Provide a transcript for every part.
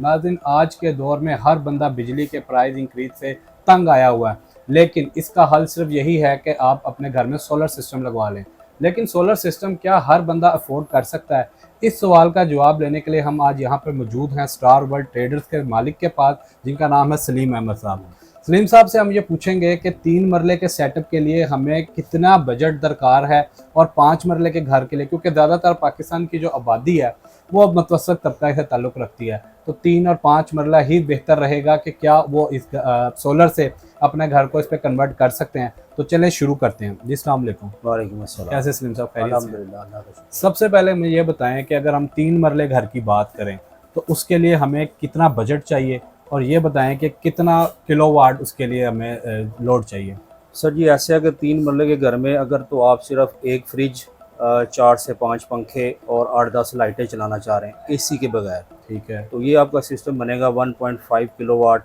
नाज़रीन, आज के दौर में हर बंदा बिजली के प्राइस इंक्रीज से तंग आया हुआ है, लेकिन इसका हल सिर्फ यही है कि आप अपने घर में सोलर सिस्टम लगवा लें। लेकिन सोलर सिस्टम क्या हर बंदा अफोर्ड कर सकता है? इस सवाल का जवाब लेने के लिए हम आज यहाँ पर मौजूद हैं स्टार वर्ल्ड ट्रेडर्स के मालिक के पास, जिनका नाम है सलीम अहमद साहब। सलीम साहब से हम ये पूछेंगे कि 3 मरले के सेटअप के लिए हमें कितना बजट दरकार है और 5 मरले के घर के लिए, क्योंकि ज़्यादातर पाकिस्तान की जो आबादी है वो मुतवसत तबका से ताल्लुक़ रखती है, तो 3 और 5 मरला ही बेहतर रहेगा कि क्या वो इस सोलर से अपने घर को इस पर कन्वर्ट कर सकते हैं। तो चलें शुरू करते हैं जी। अस्सलाम वालेकुम। वालेकुम अस्सलाम। कैसे सलीम साहब? खैरियत से? अल्हम्दुलिल्लाह, अल्लाह का शुक्र। सबसे पहले मुझे ये बताएं कि अगर हम 3 मरले घर की बात करें तो उसके लिए हमें कितना बजट चाहिए, और ये बताएं कि कितना किलोवाट उसके लिए हमें लोड चाहिए। सर जी, ऐसे अगर 3 मरले के घर में अगर तो आप सिर्फ एक फ्रिज, 4 से 5 पंखे और 8-10 लाइटें चलाना चाह रहे हैं एसी के बगैर, ठीक है। तो ये आपका सिस्टम बनेगा 1.5 किलोवाट,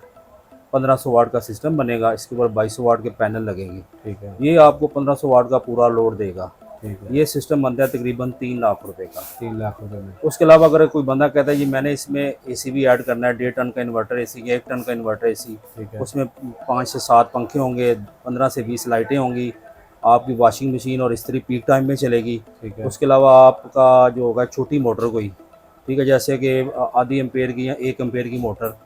1500 वाट का सिस्टम बनेगा। इसके ऊपर 2200 वाट के पैनल लगेंगे। ठीक है। ये आपको 1500 वाट का पूरा लोड देगा। ठीक है। ये सिस्टम बनता है तकरीबन 3 लाख रुपए का। 3 लाख रुपए में। उसके अलावा अगर कोई बंदा कहता है जी मैंने इसमें एसी भी ऐड करना है, 1.5 टन का इन्वर्टर एसी या 1 टन का इन्वर्टर एसी, ठीक है। उसमें 5 से 7 पंखे होंगे, 15 से 20 लाइटें होंगी, आपकी वॉशिंग मशीन और इस्त्री पीक टाइम में चलेगी। ठीक है। उसके अलावा आपका जो होगा छोटी मोटर कोई, ठीक है, जैसे कि आधी एम्पेयर की या 1 एम्पेयर की मोटर,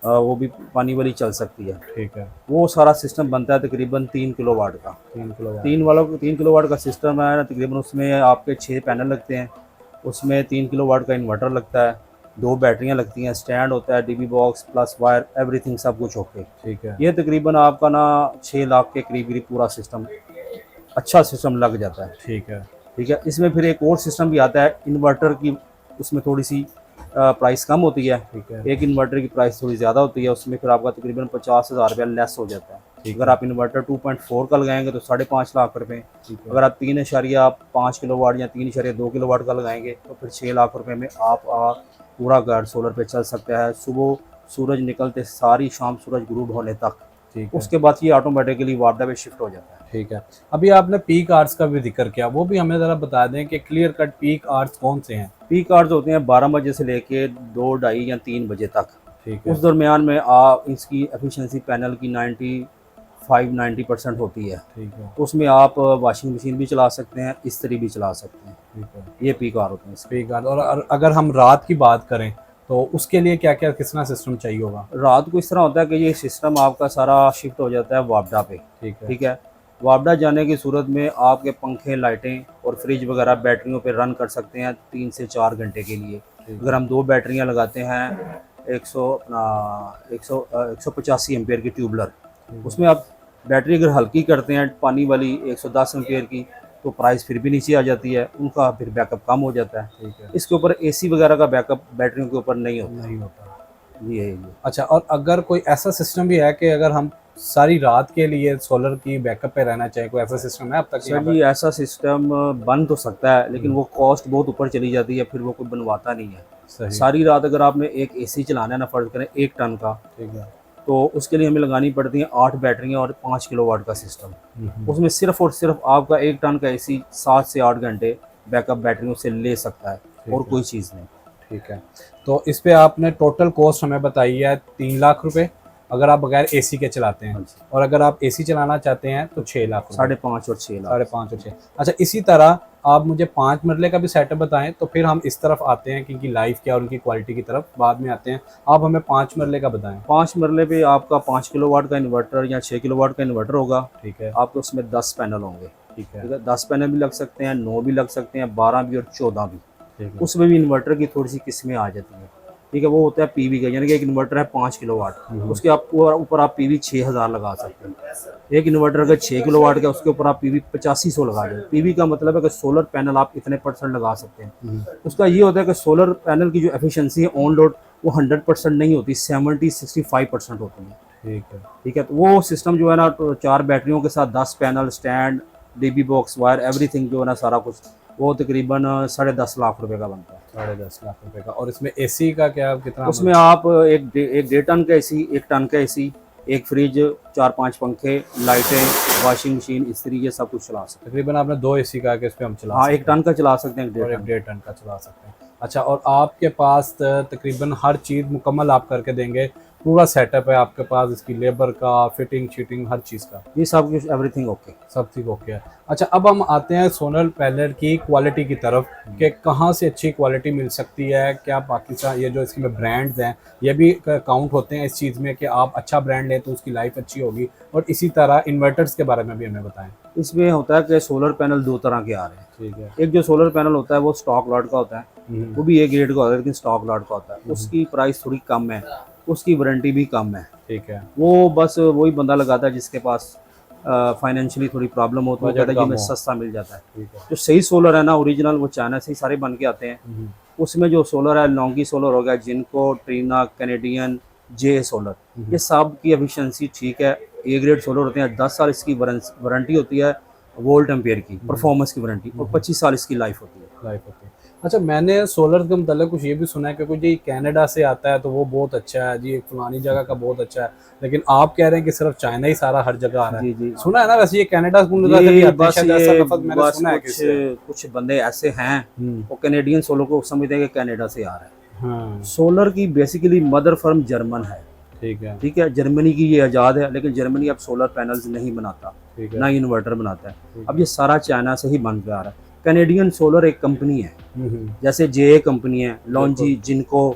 वो भी पानी वाली चल सकती है। ठीक है। वो सारा सिस्टम बनता है तकरीबन 3 किलो वाट का। 3 किलो वाट का सिस्टम है ना, तकरीबन उसमें आपके 6 पैनल लगते हैं, उसमें 3 किलो वाट का इन्वर्टर लगता है, 2 बैटरियां लगती हैं, स्टैंड होता है, dB box plus wire, everything सब कुछ ओके। ठीक है। ये तकरीबन आपका ना 6 लाख के करीब पूरा सिस्टम, अच्छा सिस्टम लग जाता है। ठीक है। ठीक है। इसमें फिर एक और सिस्टम भी आता है इन्वर्टर की, उसमें थोड़ी सी प्राइस कम होती है। ठीक है। एक इन्वर्टर की प्राइस थोड़ी ज़्यादा होती है, उसमें फिर आपका तकरीबन 50,000 रुपया लेस हो जाता है। अगर आप इन्वर्टर 2.4 का लगाएंगे तो 5.5 लाख रुपए। अगर आप 3.5 किलो वाट या 3.2 किलो वाट का लगाएंगे तो फिर 6 लाख रुपए में आप पूरा घर सोलर पे चल सकता है, सुबह सूरज निकलते सारी शाम सूरज गुरूब होने तक। ठीक है। उसके बाद ये ऑटोमेटिकली वापडा पे शिफ्ट हो जाता है। ठीक है। अभी आपने पीक आवर्स का भी जिक्र किया, वो भी हमें ज़रा बता दें कि क्लियर कट पीक आवर्स कौन से हैं। पीक आवर्स होते हैं 12 बजे से लेके 2, ढाई या 3 बजे तक। ठीक है। उस दरमियान में आप इसकी एफिशिएंसी पैनल की 95-90% होती है। ठीक है। उसमें आप वॉशिंग मशीन भी चला सकते हैं, इस्त्री भी चला सकते हैं। ठीक है। ये पीक आवर होते हैं इसके। Peak hours. और अगर हम रात की बात करें तो उसके लिए क्या क्या कितना सिस्टम चाहिए होगा? रात को इस तरह होता है कि ये सिस्टम आपका सारा शिफ्ट हो जाता है वापडा पे। ठीक है। ठीक है। वापडा जाने की सूरत में आपके पंखे, लाइटें और फ्रिज वगैरह बैटरियों पे रन कर सकते हैं 3 से 4 घंटे के लिए। अगर हम 2 बैटरियां लगाते हैं 185 एम्पेयर की ट्यूबलर, उसमें आप बैटरी अगर हल्की करते हैं पानी वाली 110 एम्पेयर की, तो प्राइस फिर भी नीचे आ जाती है, उनका फिर बैकअप कम हो जाता है। ठीक है। इसके ऊपर एसी वगैरह का बैकअप बैटरियों के ऊपर नहीं होता। नहीं होता। जी है ये। अच्छा, और अगर कोई ऐसा सिस्टम भी है कि अगर हम सारी रात के लिए सोलर की बैकअप पे रहना चाहिए, कोई ऐसा सिस्टम है अब तक? सर जी, ऐसा सिस्टम बन तो सकता है लेकिन वो कॉस्ट बहुत ऊपर चली जाती है, फिर वो कोई बनवाता नहीं है। सही। सारी रात अगर आपने एक एसी चलाना है ना, फर्ज करें 1 टन का, ठीक है। तो उसके लिए हमें लगानी पड़ती है 8 बैटरियाँ और 5 किलो वाट का सिस्टम। उसमें सिर्फ और सिर्फ आपका 1 टन का एसी 7 से 8 घंटे बैकअप बैटरियों से ले सकता है, और कोई चीज़ नहीं। ठीक है। तो इस पे आपने टोटल कॉस्ट हमें बताई है 3 लाख रुपए, अगर आप बगैर एसी के चलाते हैं, और अगर आप एसी चलाना चाहते हैं तो 6 लाख रुपए। 5.5 और 6 लाख। 5.5 और 6। अच्छा, इसी तरह आप मुझे 5 मरले का भी सेटअप बताएं, तो फिर हम इस तरफ आते हैं क्योंकि लाइफ क्या और उनकी क्वालिटी की तरफ बाद में आते हैं। आप हमें 5 मरले का बताएं। 5 मरले पे आपका 5 किलो वाट का इन्वर्टर या 6 किलो वाट का इन्वर्टर होगा। ठीक है। आपको उसमें 10 पैनल होंगे। ठीक है। ठीक है। 10 पैनल भी लग सकते हैं, 9 भी लग सकते हैं, 12 भी और 14 भी। ठीक है। उसमें भी इन्वर्टर की थोड़ी सी किस्में आ जाती हैं। ठीक है। वो होता है पीवी का, यानी कि एक इन्वर्टर है 5 किलो वाट, उसके आप ऊपर आप पीवी 6000 लगा सकते हैं। एक इन्वर्टर अगर 6 किलो वाट का, उसके ऊपर आप पीवी 8500 लगा दें। पीवी का मतलब है कि सोलर पैनल आप इतने % लगा सकते हैं। उसका ये होता है कि सोलर पैनल की जो एफिशिएंसी है ऑन लोड वो 100% नहीं होती, 70-65% होती है। ठीक है। ठीक है। तो वो सिस्टम जो है ना, तो 4 बैटरियों के साथ 10 panel, stand, dB box, wire, everything जो है ना सारा कुछ, वो तकरीबन 10.5 लाख रुपए का बनता है। 10.5 लाख रुपए का। और इसमें एसी का क्या कितना? उसमें आप एक 1.5 टन का एसी, 1 टन का एसी, एक फ्रिज, 4-5 पंखे, लाइटें, वॉशिंग मशीन, इस्त्री, ये सब कुछ चला सकते हैं। तकरीबन आपने 2 एसी का कि इस पे हम चला हाँ, सकते 1 टन का चला सकते हैं, हैं और 1.5 टन। 1.5 टन का चला सकते हैं। अच्छा, और आपके पास तकरीबन हर चीज़ मुकम्मल आप करके देंगे, पूरा सेटअप है आपके पास इसकी लेबर का, फिटिंग शीटिंग हर चीज़ का? ये सब कुछ एवरीथिंग ओके। सब ठीक ओके है। अच्छा, अब हम आते हैं सोलर पैनल की क्वालिटी की तरफ कि कहाँ से अच्छी क्वालिटी मिल सकती है। क्या पाकिस्तान ये जो इसमें ब्रांड्स हैं ये भी काउंट होते हैं इस चीज़ में कि आप अच्छा ब्रांड लें तो उसकी लाइफ अच्छी होगी? और इसी तरह इन्वर्टर्स के बारे में भी हमें बताएं। इसमें होता है कि सोलर पैनल दो तरह के आ रहे हैं। ठीक है। एक जो सोलर पैनल होता है वो स्टॉक लॉट का होता है, वो भी एक ग्रेड का होता है लेकिन स्टॉक लॉट का होता है। उसकी प्राइस थोड़ी कम है, उसकी वारंटी भी कम है। ठीक है। वो बस वही बंदा लगाता है जिसके पास फाइनेंशियली थोड़ी प्रॉब्लम हो तो वो बजट कहता है कम कि मैं हो। सस्ता मिल जाता है। ठीक है। जो सही सोलर है ना ओरिजिनल, वो चाइना से ही सारे बन के आते हैं। उसमें जो सोलर है, लॉन्गी सोलर हो गया, जिनको, ट्रीना, कैनेडियन, जे सोलर, ये सब की एफिशिएंसी ठीक है। ए ग्रेड सोलर होते हैं, 10 साल इसकी वारंटी होती है वोल्ट एम्पेयर की, परफॉर्मेंस की वारंटी, और 25 साल इसकी लाइफ होती है। लाइफ होती है। अच्छा, मैंने सोलर के मतलब कुछ ये भी सुना है कि कुछ ये कनाडा से आता है तो वो बहुत अच्छा है जी, फलानी जगह का बहुत अच्छा है, लेकिन आप कह रहे हैं कि सिर्फ चाइना ही सारा हर जगह आ रहा है। जी जी, सुना है ना वैसे ये कनाडा से भी आते ये हैं बस शायद, ऐसा लफ्ज़ मैंने बस सुना है कुछ किससे। कुछ बंदे ऐसे हैं वो कैनेडियन सोलर को समझते हैं कि कनाडा से आ रहा है। हाँ। सोलर की बेसिकली मदर फर्म जर्मन है। ठीक है। ठीक है, जर्मनी की ये आज़ाद है, लेकिन जर्मनी अब सोलर पैनल्स नहीं बनाता, ठीक है। ना इन्वर्टर बनाता है। ठीक अब ये सारा चाइना से ही बन के आ रहा है। कैनेडियन सोलर एक कंपनी है, जैसे जे कंपनी है, लॉन्जी, जिनको,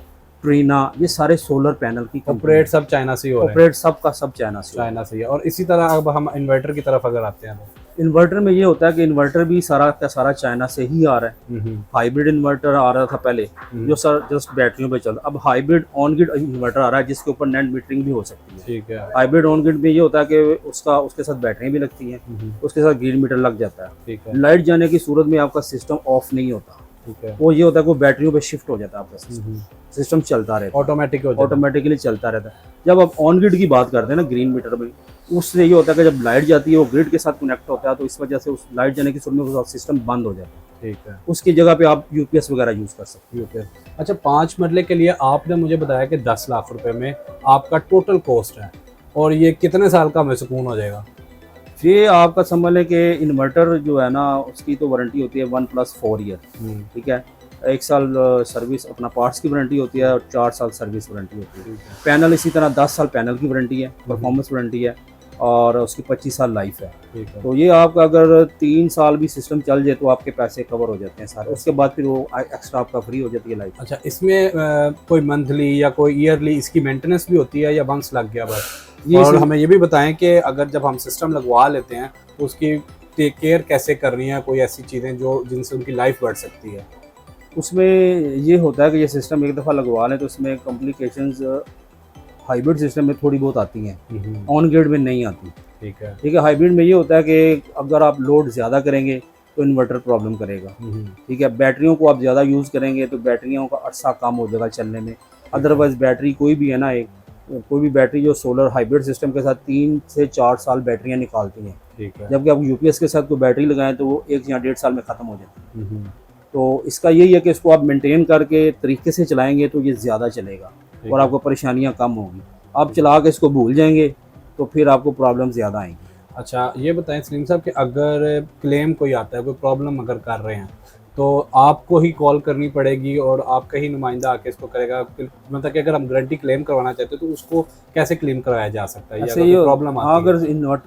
ट्रीना, ये सारे सोलर पैनल की कंपनी। ऑपरेट सब चाइना से ही हो रहे हैं। ऑपरेट सब का सब चाइना से। चाइना से ही है। और इसी तरह अब हम इन्वर्टर की तरफ अगर आते हैं तो इन्वर्टर में ये होता है कि इन्वर्टर भी सारा का सारा चाइना से ही आ रहा है। हाइब्रिड इन्वर्टर आ रहा था पहले, जो सर जस्ट बैटरियों पे चलता। अब हाइब्रिड ऑन ग्रिड इन्वर्टर आ रहा है जिसके ऊपर नेट मीटरिंग भी हो सकती है। ठीक है। हाइब्रिड ऑन ग्रिड में ये होता है कि उसके साथ बैटरी भी लगती हैं, उसके साथ ग्रिड मीटर लग जाता है। ठीक है। लाइट जाने की सूरत में आपका सिस्टम ऑफ नहीं होता। ठीक है। वो ये होता है कि वो बैटरियों पे शिफ्ट हो जाता है आपका सिस्टम चलता रहता है, ऑटोमेटिक हो जाता है। ऑटोमेटिकली चलता रहता है। जब आप ऑन ग्रिड की बात करते हैं ना, ग्रीन मीटर में, उससे ये होता है कि जब लाइट जाती है वो ग्रिड के साथ कनेक्ट होता है, तो इस वजह से उस लाइट जाने की सूरत में वो सिस्टम बंद हो जाता है। ठीक है। उसकी जगह पे आप यूपीएस वगैरह यूज कर सकते ओके। अच्छा, 5 मरले के लिए आपने मुझे बताया कि 10 लाख रुपए में आपका टोटल कॉस्ट है, और ये कितने साल का हमें सुकून हो जाएगा? हो। ये आपका समझ लें कि इन्वर्टर जो है ना उसकी तो वारंटी होती है 1+4 ईयर। ठीक है, 1 साल सर्विस अपना पार्ट्स की वारंटी होती है और 4 साल सर्विस वारंटी होती है। पैनल इसी तरह 10 साल पैनल की वारंटी है, परफॉर्मेंस वारंटी है, और उसकी 25 साल लाइफ है। ठीक है। तो ये आपका अगर 3 साल भी सिस्टम चल जाए तो आपके पैसे कवर हो जाते हैं सारे, उसके बाद फिर वो एक्स्ट्रा आपका फ्री हो जाती है लाइफ। अच्छा, इसमें कोई मंथली या कोई ईयरली इसकी मेंटेनेंस भी होती है या वंस लग गया बस? और हमें ये भी बताएं कि अगर जब हम सिस्टम लगवा लेते हैं तो उसकी टेक केयर कैसे करनी है, कोई ऐसी चीज़ें जो जिनसे उनकी लाइफ बढ़ सकती है? उसमें ये होता है कि ये सिस्टम एक दफ़ा लगवा लें तो इसमें कॉम्प्लिकेशंस हाइब्रिड सिस्टम में थोड़ी बहुत आती हैं, ऑन ग्रिड में नहीं आती। ठीक है। ठीक है, हाइब्रिड में ये होता है कि अगर आप लोड ज़्यादा करेंगे तो इन्वर्टर प्रॉब्लम करेगा। ठीक है, बैटरियों को आप ज़्यादा यूज़ करेंगे तो बैटरियों का अरसा कम हो जाएगा चलने में। अदरवाइज़ बैटरी कोई भी है ना, एक कोई भी बैटरी जो सोलर हाइब्रिड सिस्टम के साथ 3 से 4 साल बैटरियाँ निकालती हैं। ठीक है। जबकि आप यूपीएस के साथ कोई बैटरी लगाएं तो वो 1 या 1.5 साल में ख़त्म हो जाती है। तो इसका यही है कि इसको आप मेंटेन करके तरीके से चलाएंगे तो ये ज़्यादा चलेगा और आपको परेशानियाँ कम होंगी। आप चला के इसको भूल जाएंगे तो फिर आपको प्रॉब्लम ज़्यादा आएंगी। अच्छा, ये बताएं सलीम साहब कि अगर क्लेम कोई आता है, कोई प्रॉब्लम अगर कर रहे हैं तो आपको ही कॉल करनी पड़ेगी और आपका ही नुमाइंदा आके इसको करेगा? मतलब कि अगर हम गारंटी क्लेम करवाना चाहते हैं तो उसको कैसे क्लेम करवाया जा सकता है? ऐसे ये प्रॉब्लम हाँ, अगर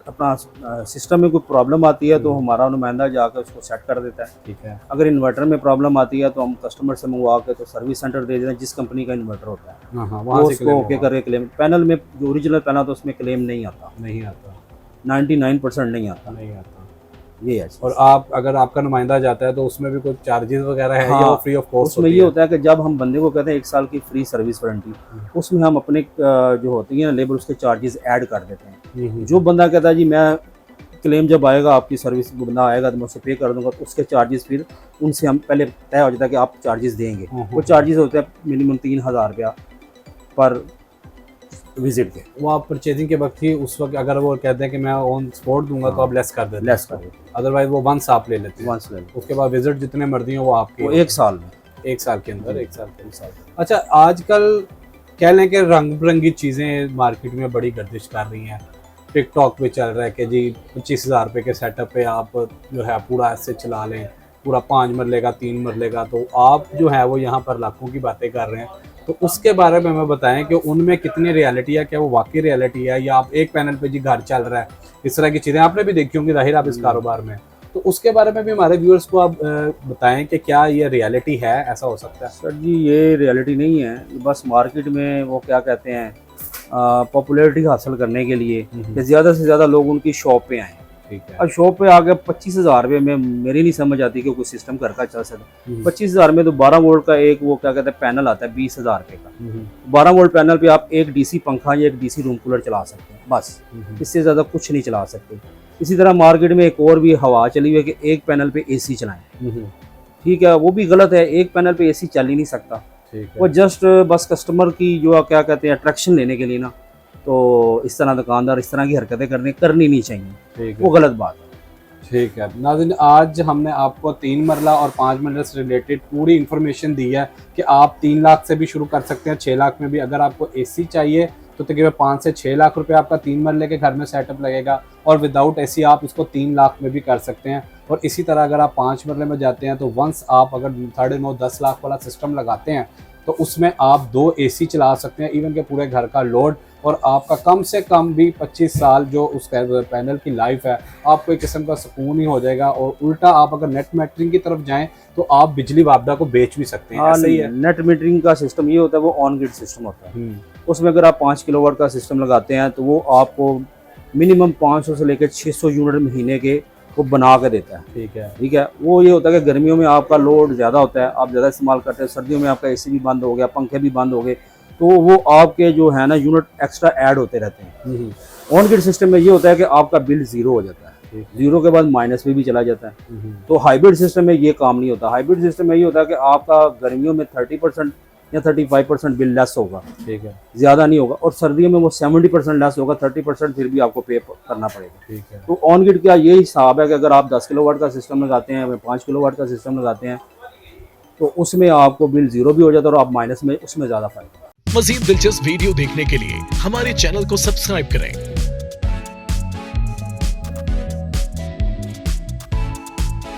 अपना सिस्टम में कोई प्रॉब्लम आती है तो हमारा नुमाइंदा जाकर उसको सेट कर देता है। ठीक है। अगर इन्वर्टर में प्रॉब्लम आती है तो हम कस्टमर से मंगवा के तो सर्विस सेंटर दे देते हैं, जिस कंपनी का इन्वर्टर होता है हाँ, वो उसको ओके करके क्लेम। पैनल में जो ओरिजिनल पैनल तो उसमें क्लेम नहीं आता, नहीं आता, 99% नहीं आता। नहीं आता। ये है। और आप अगर आपका नुमाइंदा जाता है तो उसमें भी कुछ चार्जेस वगैरह है? हाँ, या फ्री ऑफ कॉस्ट? उसमें ये होता है कि जब हम बंदे को कहते हैं 1 साल की फ्री सर्विस वारंटी, उसमें हम अपने जो होती है ना लेबर, उसके चार्जेस ऐड कर देते हैं। जो बंदा कहता है जी मैं क्लेम जब आएगा आपकी सर्विस बंदा आएगा तो मैं उसे पे कर दूंगा, तो उसके चार्जेस फिर उनसे हम पहले तय हो जाता है कि आप चार्जेस देंगे। वो चार्जेस होते हैं मिनिमम 3000 रुपया पर विजिट के। वो आप परचेजिंग के वक्त ही उस वक्त अगर वो कहते हैं कि मैं ऑन स्पॉट दूंगा तो आप लेस कर देते हैं? लेस कर देते हैं। अदरवाइज वो वंस आप ले लेते हैं? वंस ले उसके बाद विजिट जितने मर्जी हो वो आपके, वो 1 साल में, 1 साल के अंदर, 1 साल। अच्छा, आजकल कह लें कि रंग बिरंगी चीज़ें मार्केट में बड़ी गर्दिश कर रही हैं। टिकटॉक पे चल रहा है कि जी 25,000 रुपये के सेटअप पे आप जो है पूरा ऐसे चला लें, पूरा 5 मरले का 3 मरले का, तो आप जो है वो यहाँ पर लाखों की बातें कर रहे हैं। तो उसके बारे में हमें बताएं कि उनमें कितनी रियलिटी है, क्या वो वाकई रियलिटी है या आप एक पैनल पे जी घर चल रहा है, इस तरह की चीज़ें आपने भी देखी होंगी जाहिर आप इस कारोबार में। तो उसके बारे में भी हमारे व्यूअर्स को आप बताएं कि क्या ये रियलिटी है, ऐसा हो सकता है? सर जी ये रियलिटी नहीं है, ये बस मार्केट में वो क्या कहते हैं पॉपुलैरिटी हासिल करने के लिए कि ज़्यादा से ज़्यादा लोग उनकी शॉप पे आएँ। ठीक है। अब शॉप पे आके 25,000 रुपये में मेरी नहीं समझ आती कि कोई सिस्टम घर का चल सकता। 25,000 में तो 12 वोल्ट का एक वो क्या कहते हैं पैनल आता है 20,000 रुपये का। 12 वोल्ट पैनल पे आप एक डीसी पंखा या एक डीसी रूम कूलर चला सकते हैं, बस इससे ज़्यादा कुछ नहीं चला सकते। इसी तरह मार्केट में एक और भी हवा चली हुई है कि एक पैनल पे एसी चलाएं। ठीक है, वो भी गलत है, एक पैनल पे एसी चल ही नहीं सकता। ठीक है। वो जस्ट बस कस्टमर की जो क्या कहते हैं अट्रैक्शन लेने के लिए ना, तो इस तरह दुकानदार इस तरह की हरकतें करनी नहीं चाहिए। ठीक है, वो गलत बात है। ठीक है नाज़रीन, आज हमने आपको 3 मरला और 5 मरला से रिलेटेड पूरी इन्फॉर्मेशन दी है कि आप 3 लाख से भी शुरू कर सकते हैं, 6 लाख में भी। अगर आपको एसी चाहिए तो तकरीबन 5 से 6 लाख रुपए आपका 3 मरले के घर में सेटअप लगेगा, और विदाउट एसी आप इसको 3 लाख में भी कर सकते हैं। और इसी तरह अगर आप 5 मरले में जाते हैं तो वंस आप अगर 9.5-10 लाख वाला सिस्टम लगाते हैं तो उसमें आप 2 एसी चला सकते हैं, इवन के पूरे घर का लोड, और आपका कम से कम भी 25 साल जो उस पैनल की लाइफ है, आपको एक किस्म का सुकून ही हो जाएगा। और उल्टा आप अगर नेट मीटरिंग की तरफ जाएं तो आप बिजली वापदा को बेच भी सकते हैं। ऐसा ही है। नेट मीटरिंग का सिस्टम ये होता है, वो ऑन ग्रिड सिस्टम होता है। उसमें अगर आप 5 किलोवाट का सिस्टम लगाते हैं तो वो आपको मिनिमम 500 से लेकर 600 यूनिट महीने के वो बना के देता है। ठीक है। ठीक है, वो ये होता है कि गर्मियों में आपका लोड ज़्यादा होता है, आप ज़्यादा इस्तेमाल करते हैं, सर्दियों में आपका एसी भी बंद हो गया, पंखे भी बंद हो गए, तो वो आपके जो है ना यूनिट एक्स्ट्रा ऐड होते रहते हैं। ऑन ग्रिड सिस्टम में ये होता है कि आपका बिल ज़ीरो हो जाता है, ज़ीरो के बाद माइनस में भी चला जाता है। तो हाइब्रिड सिस्टम में ये काम नहीं होता। हाइब्रिड सिस्टम में ये होता है कि आपका गर्मियों में 30% या 35% बिल लेस होगा। ठीक है, ज़्यादा नहीं होगा, और सर्दियों में वो 70% लेस होगा, 30% फिर भी आपको पे करना पड़ेगा। ठीक है। तो ऑन ग्रिड का यही हिसाब है कि अगर आप 10 किलोवाट का सिस्टम लगाते हैं, 5 किलोवाट का सिस्टम लगाते हैं, तो उसमें आपको बिल ज़ीरो भी हो जाता है और आप माइनस में उसमें ज़्यादा फायदा। मज़ीद दिलचस्प वीडियो देखने के लिए हमारे चैनल को सब्सक्राइब करें